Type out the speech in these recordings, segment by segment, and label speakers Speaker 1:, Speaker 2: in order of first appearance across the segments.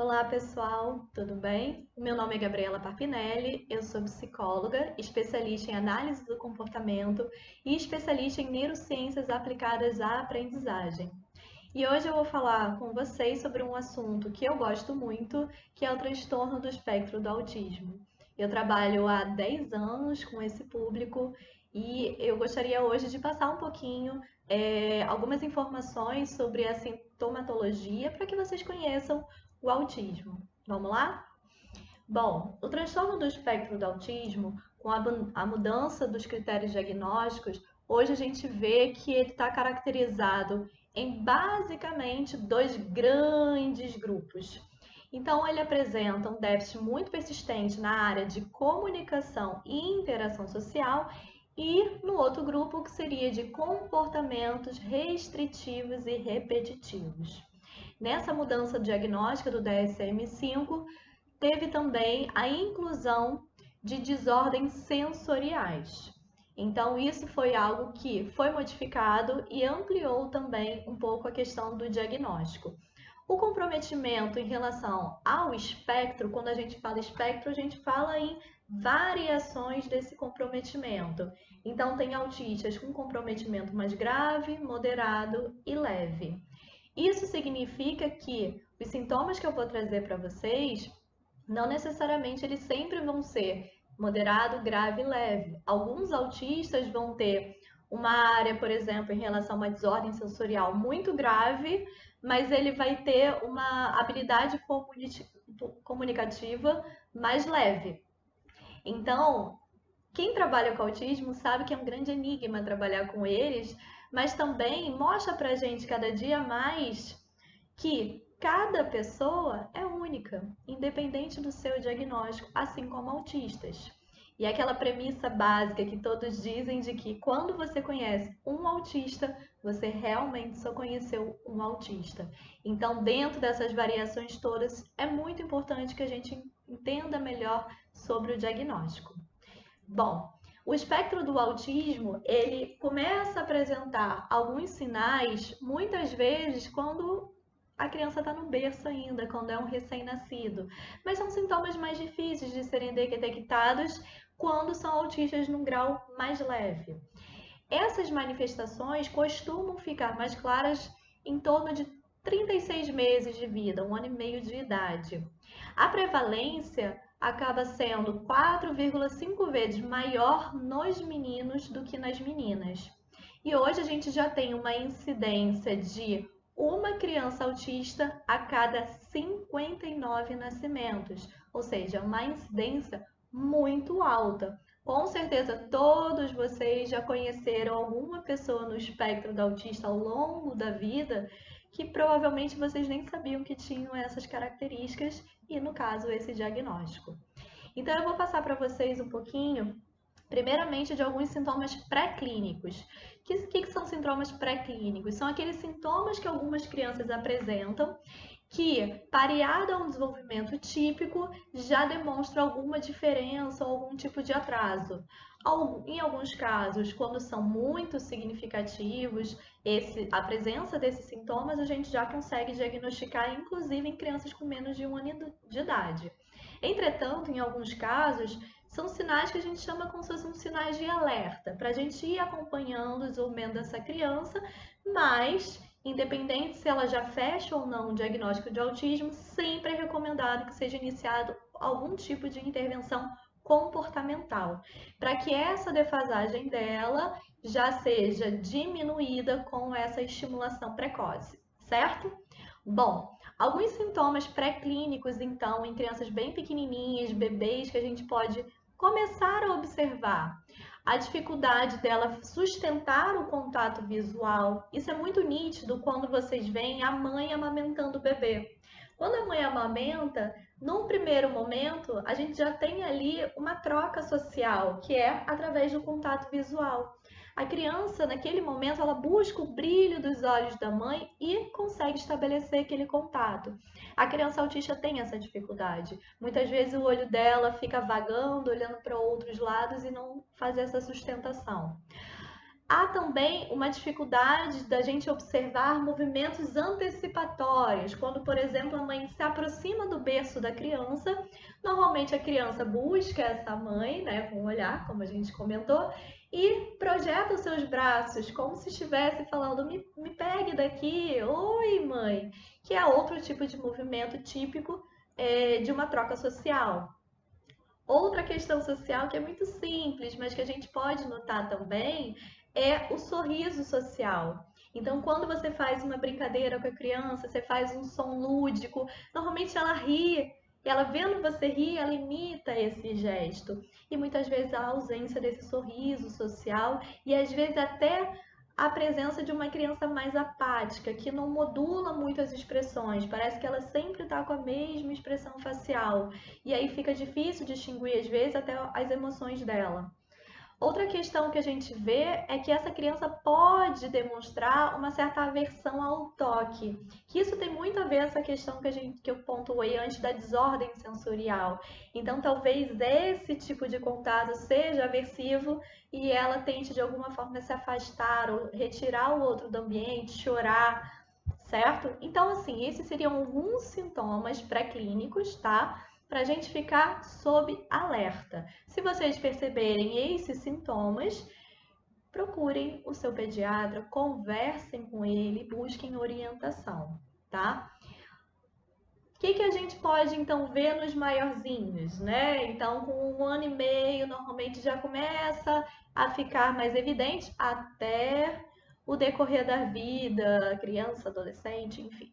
Speaker 1: Olá, pessoal, tudo bem? Meu nome é Gabriela Parpinelli, eu sou psicóloga, especialista em análise do comportamento e especialista em neurociências aplicadas à aprendizagem. E hoje eu vou falar com vocês sobre um assunto que eu gosto muito, que é o transtorno do espectro do autismo. Eu trabalho há 10 anos com esse público e eu gostaria hoje de passar um pouquinho algumas informações sobre a sintomatologia para que vocês conheçam o autismo. Vamos lá? Bom, o transtorno do espectro do autismo, com a mudança dos critérios diagnósticos, hoje a gente vê que ele está caracterizado em basicamente dois grandes grupos. Então, ele apresenta um déficit muito persistente na área de comunicação e interação social, e no outro grupo, que seria de comportamentos restritivos e repetitivos. Nessa mudança diagnóstica do DSM-5, teve também a inclusão de desordens sensoriais. Então, isso foi algo que foi modificado e ampliou também um pouco a questão do diagnóstico. O comprometimento em relação ao espectro, quando a gente fala espectro, a gente fala em variações desse comprometimento. Então, tem autistas com comprometimento mais grave, moderado e leve. Isso significa que os sintomas que eu vou trazer para vocês não necessariamente eles sempre vão ser moderado, grave e leve. Alguns autistas vão ter uma área, por exemplo, em relação a uma desordem sensorial muito grave, mas ele vai ter uma habilidade comunicativa mais leve. Então, quem trabalha com autismo sabe que é um grande enigma trabalhar com eles, mas também mostra pra gente cada dia mais que cada pessoa é única, independente do seu diagnóstico, assim como autistas. E aquela premissa básica que todos dizem de que quando você conhece um autista, você realmente só conheceu um autista. Então, dentro dessas variações todas, é muito importante que a gente entenda melhor sobre o diagnóstico. Bom, o espectro do autismo, ele começa a apresentar alguns sinais, muitas vezes, quando a criança está no berço ainda, quando é um recém-nascido. Mas são sintomas mais difíceis de serem detectados quando são autistas num grau mais leve. Essas manifestações costumam ficar mais claras em torno de 36 meses de vida, um ano e meio de idade. A prevalência acaba sendo 4,5 vezes maior nos meninos do que nas meninas. E hoje a gente já tem uma incidência de uma criança autista a cada 59 nascimentos, ou seja, uma incidência muito alta. Com certeza todos vocês já conheceram alguma pessoa no espectro do autista ao longo da vida que provavelmente vocês nem sabiam que tinham essas características e, no caso, esse diagnóstico. Então, eu vou passar para vocês um pouquinho, primeiramente, de alguns sintomas pré-clínicos. O que são sintomas pré-clínicos? São aqueles sintomas que algumas crianças apresentam que, pareado a um desenvolvimento típico, já demonstra alguma diferença ou algum tipo de atraso. Em alguns casos, quando são muito significativos, a presença desses sintomas a gente já consegue diagnosticar, inclusive em crianças com menos de um ano de idade. Entretanto, em alguns casos, são sinais que a gente chama como se fossem sinais de alerta, para a gente ir acompanhando o desenvolvimento dessa criança, mas independente se ela já fecha ou não o diagnóstico de autismo, sempre é recomendado que seja iniciado algum tipo de intervenção comportamental, para que essa defasagem dela já seja diminuída com essa estimulação precoce, certo? Bom, alguns sintomas pré-clínicos, então, em crianças bem pequenininhas, bebês, que a gente pode começar a observar. A dificuldade dela sustentar o contato visual. Isso é muito nítido quando vocês veem a mãe amamentando o bebê. Quando a mãe amamenta, num primeiro momento, a gente já tem ali uma troca social, que é através do contato visual. A criança, naquele momento, ela busca o brilho dos olhos da mãe e consegue estabelecer aquele contato. A criança autista tem essa dificuldade. Muitas vezes o olho dela fica vagando, olhando para outros lados e não faz essa sustentação. Há também uma dificuldade da gente observar movimentos antecipatórios, quando, por exemplo, a mãe se aproxima do berço da criança. Normalmente a criança busca essa mãe, né, com o olhar, como a gente comentou, e projeta os seus braços, como se estivesse falando: me pegue daqui, oi mãe, que é outro tipo de movimento típico de uma troca social. Outra questão social que é muito simples, mas que a gente pode notar também, é o sorriso social. Então, quando você faz uma brincadeira com a criança, você faz um som lúdico, normalmente ela ri, e ela vendo você rir, ela imita esse gesto. E muitas vezes a ausência desse sorriso social e às vezes até a presença de uma criança mais apática, que não modula muito as expressões, parece que ela sempre está com a mesma expressão facial. E aí fica difícil distinguir, às vezes, até as emoções dela. Outra questão que a gente vê é que essa criança pode demonstrar uma certa aversão ao toque. Que isso tem muito a ver com essa questão que eu pontuei antes da desordem sensorial. Então, talvez esse tipo de contato seja aversivo e ela tente de alguma forma se afastar ou retirar o outro do ambiente, chorar, certo? Então, assim, esses seriam alguns sintomas pré-clínicos, tá? Para a gente ficar sob alerta. Se vocês perceberem esses sintomas, procurem o seu pediatra, conversem com ele, busquem orientação, tá? O que a gente pode então ver nos maiorzinhos, né? Então, com 1 ano e meio, normalmente já começa a ficar mais evidente até o decorrer da vida, criança, adolescente, enfim.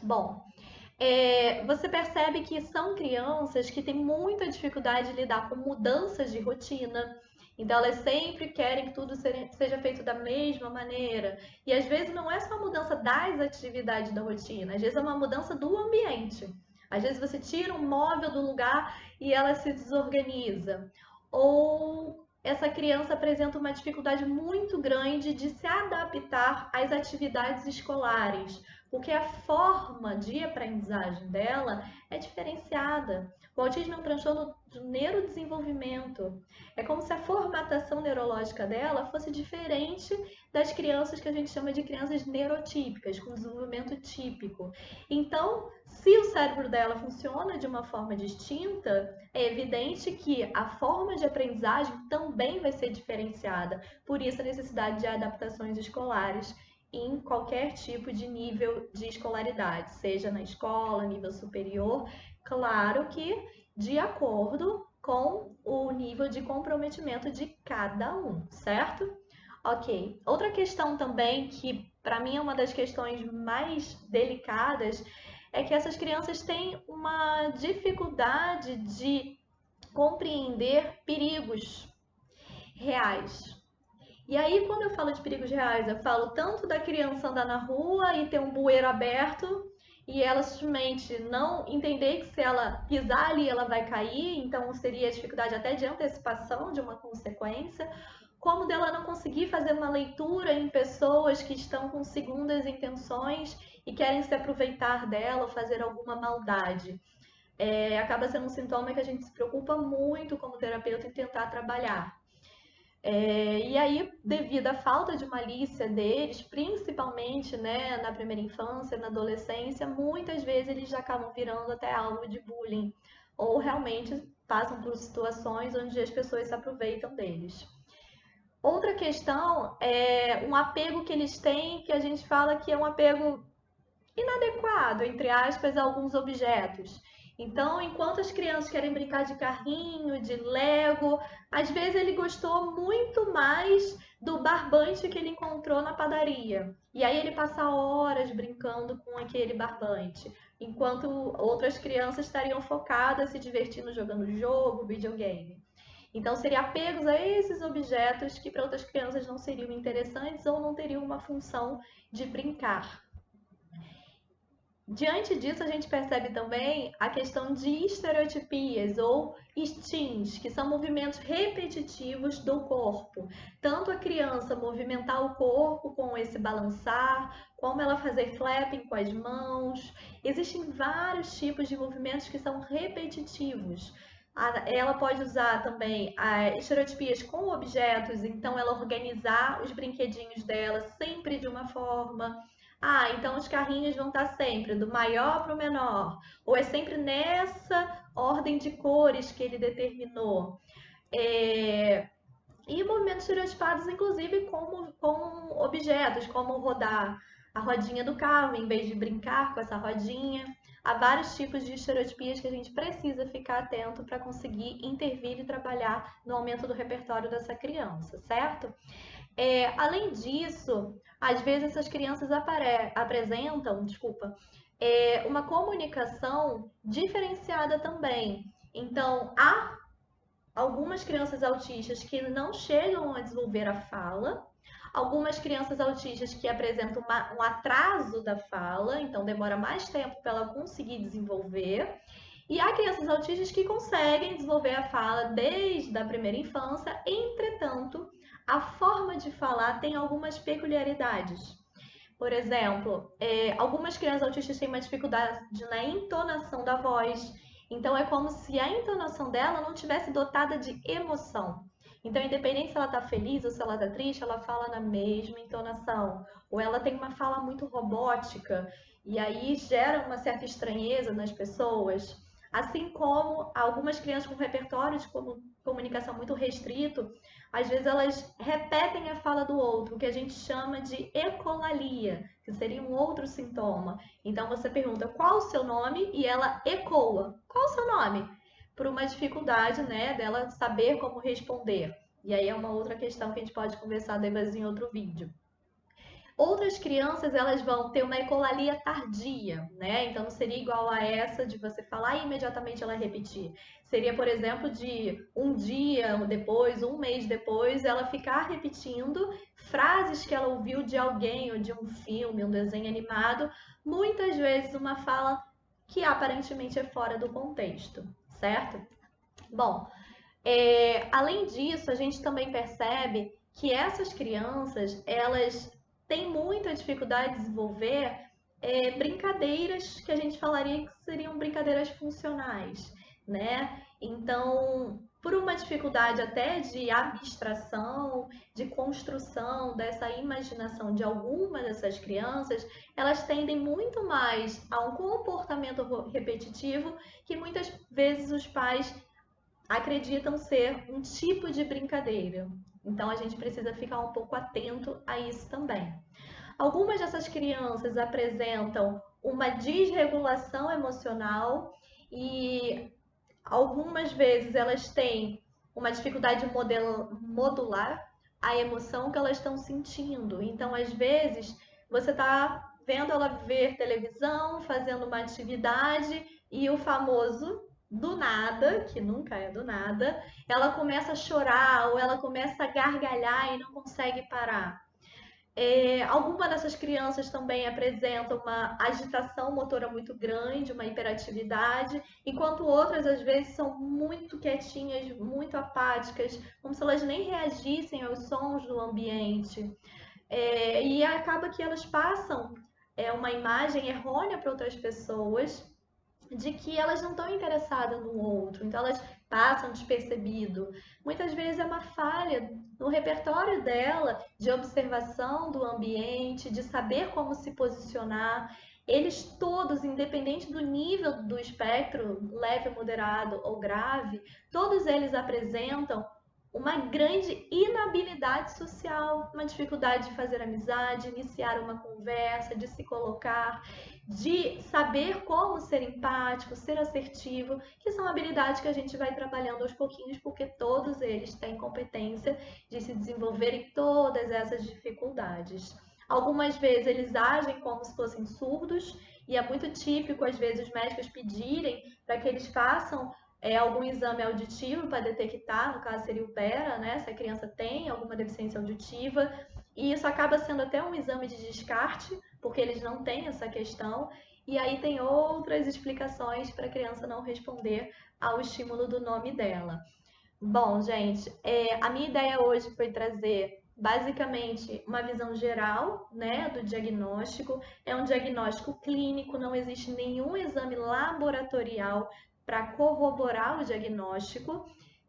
Speaker 1: Bom, você percebe que são crianças que têm muita dificuldade de lidar com mudanças de rotina. Então, elas sempre querem que tudo seja feito da mesma maneira. E às vezes não é só a mudança das atividades da rotina, às vezes é uma mudança do ambiente. Às vezes você tira um móvel do lugar e ela se desorganiza. Ou essa criança apresenta uma dificuldade muito grande de se adaptar às atividades escolares, porque a forma de aprendizagem dela é diferenciada. O autismo é um transtorno do neurodesenvolvimento. É como se a formatação neurológica dela fosse diferente das crianças que a gente chama de crianças neurotípicas, com desenvolvimento típico. Então, se o cérebro dela funciona de uma forma distinta, é evidente que a forma de aprendizagem também vai ser diferenciada. Por isso, a necessidade de adaptações escolares em qualquer tipo de nível de escolaridade, seja na escola, nível superior, claro que de acordo com o nível de comprometimento de cada um, certo? Ok. Outra questão também que para mim é uma das questões mais delicadas é que essas crianças têm uma dificuldade de compreender perigos reais. E aí, quando eu falo de perigos reais, eu falo tanto da criança andar na rua e ter um bueiro aberto e ela simplesmente não entender que se ela pisar ali ela vai cair, então seria a dificuldade até de antecipação de uma consequência, como dela não conseguir fazer uma leitura em pessoas que estão com segundas intenções e querem se aproveitar dela ou fazer alguma maldade. Acaba sendo um sintoma que a gente se preocupa muito como terapeuta em tentar trabalhar. E aí, devido à falta de malícia deles, principalmente, né, na primeira infância, na adolescência, muitas vezes eles já acabam virando até alvo de bullying, ou realmente passam por situações onde as pessoas se aproveitam deles. Outra questão é um apego que eles têm, que a gente fala que é um apego inadequado, entre aspas, a alguns objetos. Então, enquanto as crianças querem brincar de carrinho, de Lego, às vezes ele gostou muito mais do barbante que ele encontrou na padaria. E aí ele passa horas brincando com aquele barbante, enquanto outras crianças estariam focadas, se divertindo jogando jogo, videogame. Então, seria apegos a esses objetos que para outras crianças não seriam interessantes ou não teriam uma função de brincar. Diante disso, a gente percebe também a questão de estereotipias ou STINs, que são movimentos repetitivos do corpo. Tanto a criança movimentar o corpo com esse balançar, como ela fazer flapping com as mãos. Existem vários tipos de movimentos que são repetitivos. Ela pode usar também as estereotipias com objetos, então ela organizar os brinquedinhos dela sempre de uma forma. Ah, então os carrinhos vão estar sempre do maior para o menor, ou é sempre nessa ordem de cores que ele determinou. É, e movimentos estereotipados, inclusive, com objetos, como rodar a rodinha do carro, em vez de brincar com essa rodinha. Há vários tipos de estereotipias que a gente precisa ficar atento para conseguir intervir e trabalhar no aumento do repertório dessa criança, certo? Além disso, às vezes essas crianças apresentam, uma comunicação diferenciada também. Então, há algumas crianças autistas que não chegam a desenvolver a fala, algumas crianças autistas que apresentam um atraso da fala, então demora mais tempo para ela conseguir desenvolver, e há crianças autistas que conseguem desenvolver a fala desde a primeira infância, entretanto, a forma de falar tem algumas peculiaridades. Por exemplo, algumas crianças autistas têm uma dificuldade na entonação da voz. Então, é como se a entonação dela não tivesse dotada de emoção. Então, independente se ela está feliz ou se ela está triste, ela fala na mesma entonação. Ou ela tem uma fala muito robótica, e aí gera uma certa estranheza nas pessoas. Assim como algumas crianças com repertório de comunicação muito restrito, às vezes elas repetem a fala do outro, o que a gente chama de ecolalia, que seria um outro sintoma. Então você pergunta qual o seu nome e ela ecoa. Qual o seu nome? Por uma dificuldade, né, dela saber como responder. E aí é uma outra questão que a gente pode conversar depois em outro vídeo. Outras crianças, elas vão ter uma ecolalia tardia, né? Então, não seria igual a essa de você falar e imediatamente ela repetir. Seria, por exemplo, de um dia depois, um mês depois, ela ficar repetindo frases que ela ouviu de alguém ou de um filme, um desenho animado, muitas vezes uma fala que aparentemente é fora do contexto, certo? Bom, além disso, a gente também percebe que essas crianças, elas têm muita dificuldade de desenvolver brincadeiras que a gente falaria que seriam brincadeiras funcionais, né? Então, por uma dificuldade até de abstração, de construção dessa imaginação de algumas dessas crianças, elas tendem muito mais a um comportamento repetitivo que muitas vezes os pais acreditam ser um tipo de brincadeira. Então a gente precisa ficar um pouco atento a isso também. Algumas dessas crianças apresentam uma desregulação emocional e algumas vezes elas têm uma dificuldade de modular a emoção que elas estão sentindo. Então, às vezes, você está vendo ela ver televisão, fazendo uma atividade e o famoso do nada, que nunca é do nada, ela começa a chorar ou ela começa a gargalhar e não consegue parar. Alguma dessas crianças também apresentam uma agitação motora muito grande, uma hiperatividade, enquanto outras às vezes são muito quietinhas, muito apáticas, como se elas nem reagissem aos sons do ambiente. E acaba que elas passam uma imagem errônea para outras pessoas de que elas não estão interessadas no outro, então elas passam despercebido. Muitas vezes é uma falha no repertório dela de observação do ambiente, de saber como se posicionar. Eles todos, independente do nível do espectro, leve, moderado ou grave, todos eles apresentam uma grande inabilidade social, uma dificuldade de fazer amizade, iniciar uma conversa, de se colocar, de saber como ser empático, ser assertivo, que são habilidades que a gente vai trabalhando aos pouquinhos, porque todos eles têm competência de se desenvolverem todas essas dificuldades. Algumas vezes eles agem como se fossem surdos, e é muito típico, às vezes, os médicos pedirem para que eles façam algum exame auditivo para detectar, no caso seria o PERA, né, se a criança tem alguma deficiência auditiva, e isso acaba sendo até um exame de descarte, porque eles não têm essa questão, e aí tem outras explicações para a criança não responder ao estímulo do nome dela. Bom, gente, a minha ideia hoje foi trazer basicamente uma visão geral, né, do diagnóstico. É um diagnóstico clínico, não existe nenhum exame laboratorial para corroborar o diagnóstico,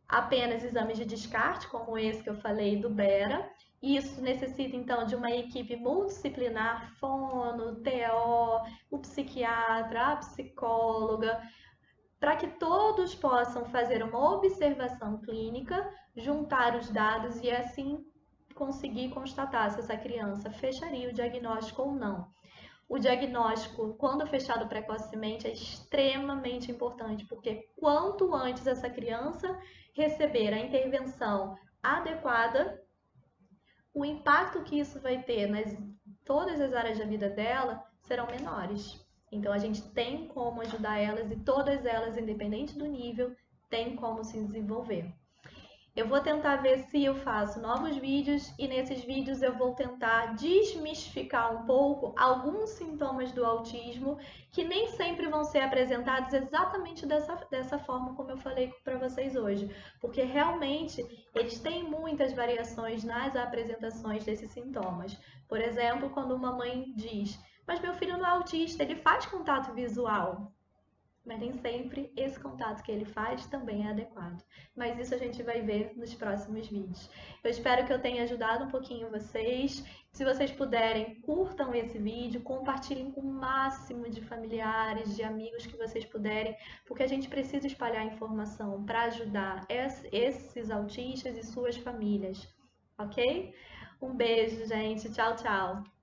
Speaker 1: apenas exames de descarte, como esse que eu falei do Bera. Isso necessita, então, de uma equipe multidisciplinar, fono, TO, o psiquiatra, a psicóloga, para que todos possam fazer uma observação clínica, juntar os dados e assim conseguir constatar se essa criança fecharia o diagnóstico ou não. O diagnóstico, quando fechado precocemente, é extremamente importante, porque quanto antes essa criança receber a intervenção adequada, o impacto que isso vai ter nas todas as áreas da vida dela serão menores. Então a gente tem como ajudar elas e todas elas, independente do nível, tem como se desenvolver. Eu vou tentar ver se eu faço novos vídeos e nesses vídeos eu vou tentar desmistificar um pouco alguns sintomas do autismo que nem sempre vão ser apresentados exatamente dessa forma como eu falei para vocês hoje, porque realmente eles têm muitas variações nas apresentações desses sintomas. Por exemplo, quando uma mãe diz: "Mas meu filho não é autista, ele faz contato visual." Mas nem sempre esse contato que ele faz também é adequado. Mas isso a gente vai ver nos próximos vídeos. Eu espero que eu tenha ajudado um pouquinho vocês. Se vocês puderem, curtam esse vídeo, compartilhem com o máximo de familiares, de amigos que vocês puderem, porque a gente precisa espalhar informação para ajudar esses autistas e suas famílias, ok? Um beijo, gente. Tchau, tchau.